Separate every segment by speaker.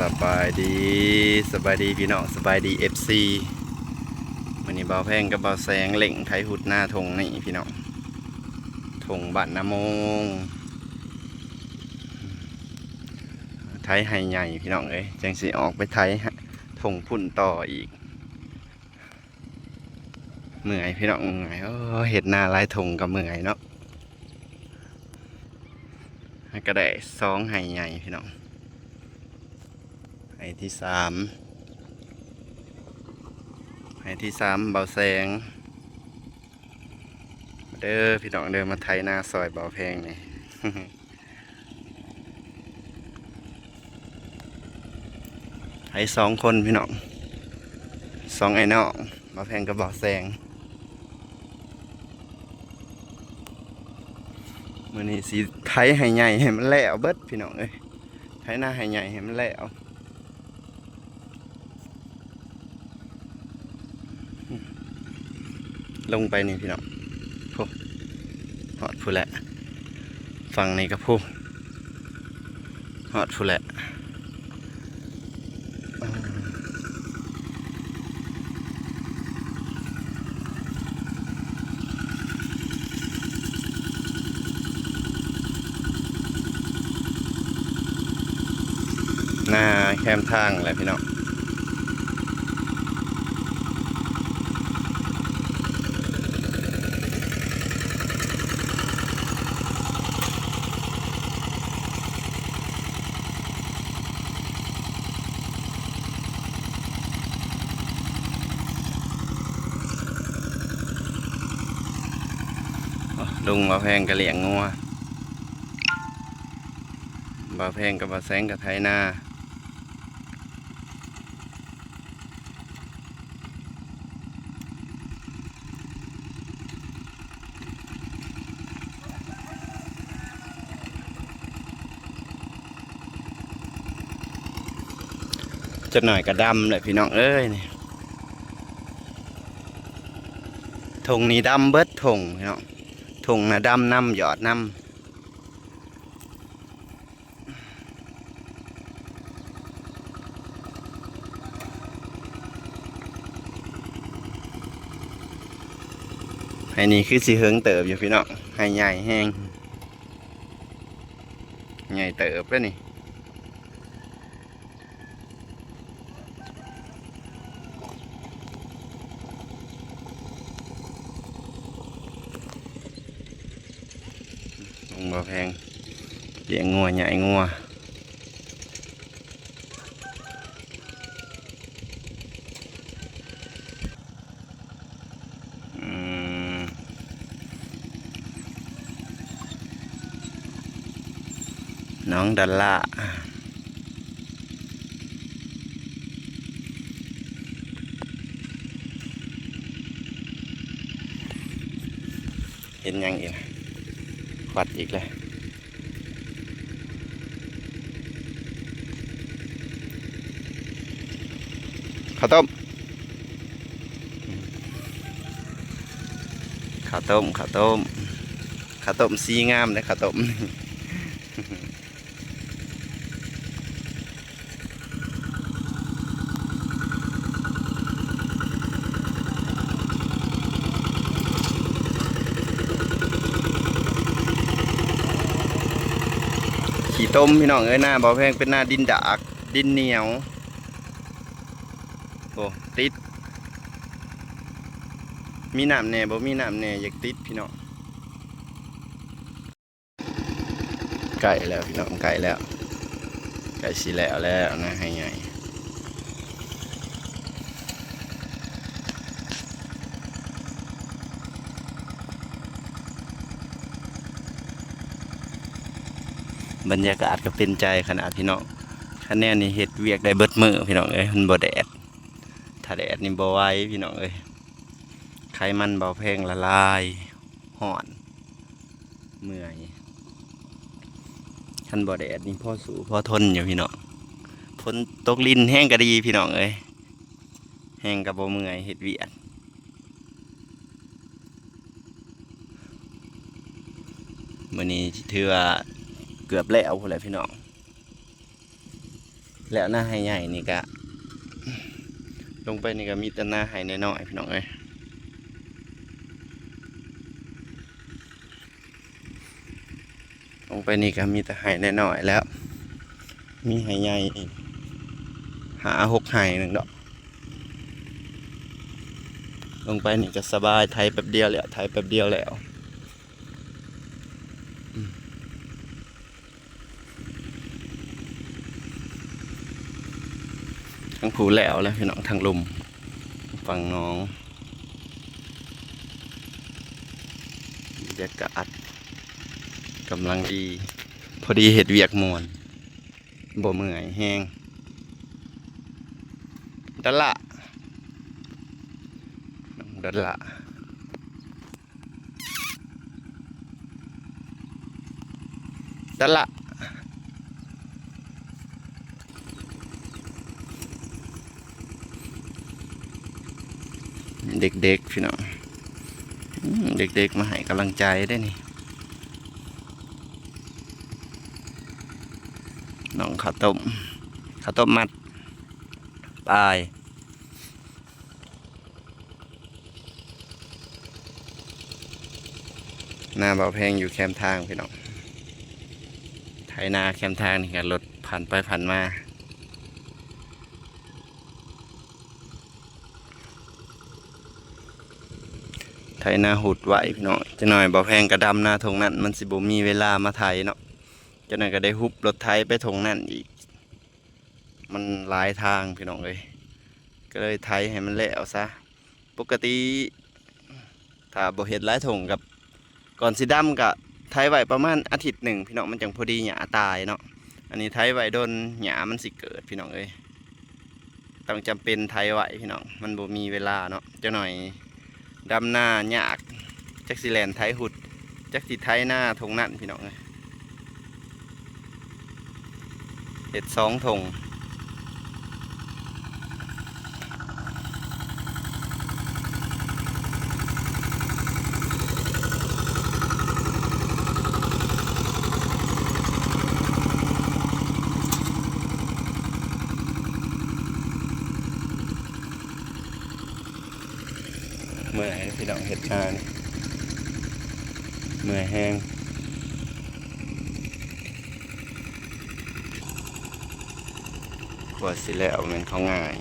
Speaker 1: สบายดีพี่น้องสบายดีFCวันนี้เบาแพงกับเบาแสงเล่งไทยหุดหน้าทงนี่พี่น้องทงบ้านนาโมงไทยไฮใหญ่พี่น้องเอ้ยจังสิออกไปไทยทงพุ่นต่ออีกเมื่อยพี่น้องเมื่อยเห็ดหน้าลายทงกับเมื่อยเนาะก็ได้2ไฮใหญ่พี่น้องไฮที่3เบาแสงเด้อพี่น้องเดินมาไทยหน้าซอยเบาแพงนี่ ไทย2 คนพี่น้อง2ไอ้น้องเบาแพงกับเบาแสงมื้อนี้สิไทยให้ใหญ่ให้มันแล้วเบิดพี่น้องเอ้ยไทยหน้าให้ใหญ่ให้มันแล้วลงไปนี่พี่น้องพูหอดพูแหละฝั่งนี้ก็พูหอดพูแหละหน้าแคมทางแหละพี่น้องลุงบ่าวแพงกระเหลี่ยงงัวบ่าวแพงกับบ่าวแสงกับไทยนาจะหน่อยกระดำเลยพี่น้องเอ้ยนี่ทงนี้ดำเบิดทงพี่น้องทงนะดำน้ำหยอดน้ำให้นี่คือสีเฮิงเติบอยู่พี่น้องให้ใหญ่แห้งใหญ่เติบแล้วนี่ลงบ่แพงเลี้ยงงัวใหญ่งัวน้องดัลล่าเห็นยังอีกควัดอีกเลยข้าวต้มสีงามเลยข้าวต้มขี่ต้มพี่น้องเอ้ยหน้าบ่อแพงเป็นหน้าดินดากดินเหนียวโอ้ติดมีน้ำแน่บ่มีน้ำแน่อยากติดพี่น้องไก่แล้วพี่น้องไก่แล้วไก่สีแล้วนะให้ใหญ่บรรยากาศก็เป็นใจขนาดพี่น้องคะแนนนี่เฮ็ดเวียกได้เบิดมือพี่น้องเอ้ยมันบ่แดดถ้าแดดนี่บ่ไหวพี่น้องเอ้ยไขมันเบาแพงละลายห่อนเมื่อยคันบ่แดดนี่พอสู้พอทนอยู่พี่น้องฝนตกลิ้นแห้งก็ดีพี่น้องเอ้ยแห้งก็บ่เมื่อยเฮ็ดเวียกมื้อนี้ถือว่าเกือบแล้วพุ่นแหละพี่น้อง แล้วหน้าให้ใหญ่นี่ก็ลงไปนี่ก็มีแต่หน้าให้น้อยๆพี่น้องเอ้ยลงไปนี่ก็มีแต่ให้น้อยๆแล้วมีให้ใหญ่อีกหา6ให้หนึ่งดอกลงไปนี่ก็สบายไทยแป๊บเดียวแล้วไทยแป๊บเดียวแล้วทั้งผูแล้วพี่น้องทางลุมฝั่งน้องบรรยากาศกำลังดีพอดีเห็ดเวียกมวนบ่เมื่อยแห้งดันละดันละดันละเด็กๆพี่น้องเด็กๆมาให้กำลังใจได้นี่น้องข้าวต้มมัดปลายหน้าเบาแพงอยู่แคมทางพี่น้องไถนาแคมทางนี่ก็รถผ่านไปผ่านมาไถนาหุดไหวพี่น้องจะหน่อยเบาแพงกระดำหน้าทงนั้นมันสิบ่มีเวลามาไถเนาะจะหน่อยก็ได้ฮุบรถไถไปทงนั่นอีกมันหลายทางพี่น้องเลยก็เลยไถให้มันแล้วซะปกติถ้าบ่เฮ็ดหลายทงกับก่อนสิดำกับไถไว้ประมาณอาทิตย์หนึ่งพี่น้องมันจังพอดีหญ้าตายเนาะอันนี้ไถไว้โดนหญ้ามันสิเกิดพี่น้องเลยต้องจำเป็นไถไว้พี่น้องมันบ่มีเวลาเนาะจะหน่อยดำหน้ายากจักสิแลนไถหุดจักสิไถหน้าทงนั่นพี่น้องเลยเฮ็ด2 ทงเมื่อยพี่น้องเฮ็ดนานี่เมื่อยแห้งกว่าสิแล้วมันเขาง่าย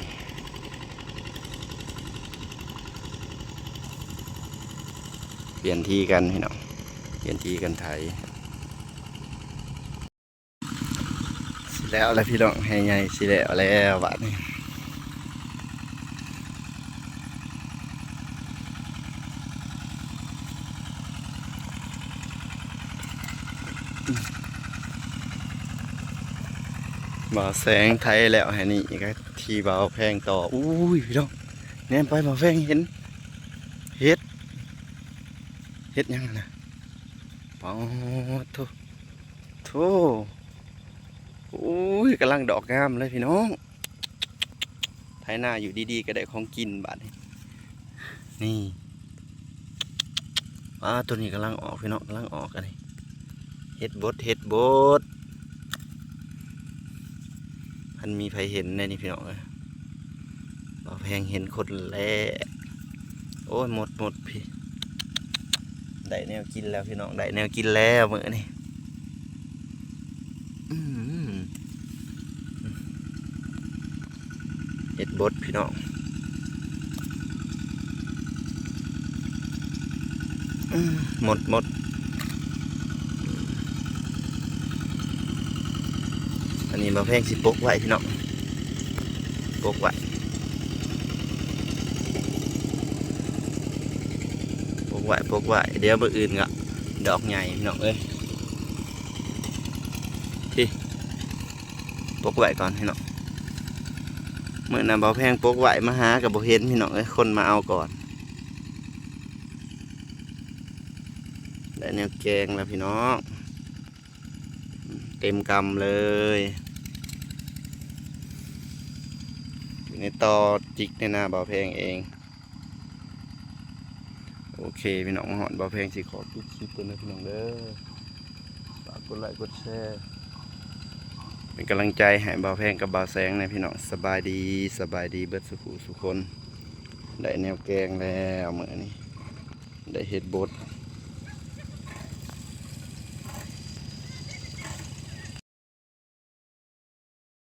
Speaker 1: เปลี่ยนที่กันพี่น้องเปลี่ยนที่กันไถสิแล้วพี่น้องให้ใหญ่สิแล้วบัดนี้บ่าวแสงไทยแล้วแห่นี่ก็ทีบ่าวแพงต่ออุ้ยพี่น้องแนมไปบ่าวแพงเห็นเฮ็ดยังนะป๋อโธอุ้ยกำลังดอกงามเลยพี่น้องไทยหน้าอยู่ดีๆก็ได้ของกินบาดนี้นี่ตัวนี้กำลังออกพี่น้องกำลังออกกันนี่เฮ็ดบดมันมีใครเห็นในนี่พี่น้องเลยบ่าวแพงเห็นคนแรกโอ้ยหมดพี่ได้แนวกินแล้วพี่น้องได้แนวกินแล้วมื้อนี่เห็ดบดพี่น้องหมดอันนี้มาแพงสิปกไว้พี่น้องปกไว้เดี๋ยวมื้ออื่นก็ดอกใหญ่พี่น้องเอ้ยพี่ปกไว้ก่อนพี่น้องมื้อนั้นบ่แพงปกไว้มาหากับบ่เห็นพี่น้องเอ้ยคนมาเอาก่อนได้แนวแกงแล้วพี่น้องเต็มกำเลยอยู่ในตอจิกในหน้าบ่าวแพงเองโอเคพี่น้องมาหอนบ่าวแพงสิขอปิดคลิปตัวนี้พี่น้องเด้อฝากกดไลค์กดแชร์ เป็นกำลังใจให้บ่าวแพงกับบ่าวแสงนะพี่น้องสบายดีสบายดีเบิดสุขุสุคนได้แนวแกงแล้วมื้อนี้ได้เฮ็ดบด